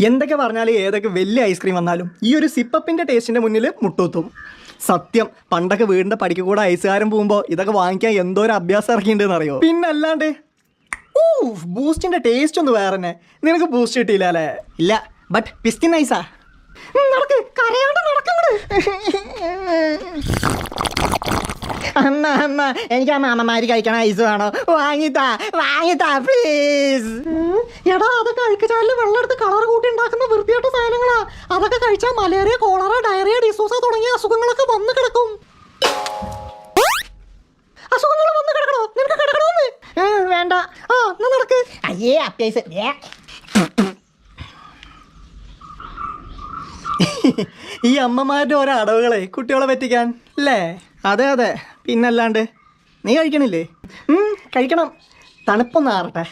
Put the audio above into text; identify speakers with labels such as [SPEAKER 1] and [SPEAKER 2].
[SPEAKER 1] എന്തൊക്കെ പറഞ്ഞാലും ഏതൊക്കെ വലിയ ഐസ്ക്രീം വന്നാലും ഈ ഒരു സിപ്പപ്പിൻ്റെ ടേസ്റ്റിൻ്റെ മുന്നിൽ മുട്ടൂത്തും. സത്യം, പണ്ടൊക്കെ വീടിൻ്റെ പടിക്ക് കൂടെ ഐസുകാരൻ പോകുമ്പോൾ ഇതൊക്കെ വാങ്ങിക്കാൻ എന്തോ ഒരു അഭ്യാസം ഇറക്കിയിട്ടുണ്ടെന്ന് അറിയോ? പിന്നെ അല്ലാണ്ട് ബൂസ്റ്റിൻ്റെ ടേസ്റ്റ് ഒന്ന് വേറെ തന്നെ. നിനക്ക് ബൂസ്റ്റ് കിട്ടിയില്ല അല്ലേ? ഇല്ല, ബട്ട് പിസ്റ്റി നൈസാ. നടക്ക്, കരയാണ്ട് നടക്കങ്ങട്. അമ്മ എനിക്ക് ആ മാമന്മാര് കഴിക്കണ ഐസ് വേണോ? വാങ്ങിത്താ പ്ലീസ്. എടാ, അതൊക്കെ അഴുക്കുചാലിൽ വെള്ളം എടുത്ത് കളർ കൂട്ടി ഉണ്ടാക്കുന്ന വൃത്തിയായിട്ട സാധനങ്ങളാ. അതൊക്കെ കഴിച്ചാൽ മലേറിയ, കോളറ, ഡയറിയ, ഡിസൂസ തുടങ്ങിയ അസുഖങ്ങളൊക്കെ വന്ന് കിടക്കും. അസുഖങ്ങൾ വന്ന് കിടക്കണോ? നിനക്ക് കിടക്കണോന്ന്? വേണ്ട. ആ, എന്നാ നടക്ക്. അയ്യേ അപ്യൈസ്. ഈ അമ്മമാരുടെ ഓരോ അടവുകളെ കുട്ടികളെ പറ്റിക്കാൻ അല്ലേ? അതെ, പിന്നല്ലാണ്ട്. നീ കഴിക്കണില്ലേ? കഴിക്കണം. തണുപ്പൊന്നാറട്ടെ.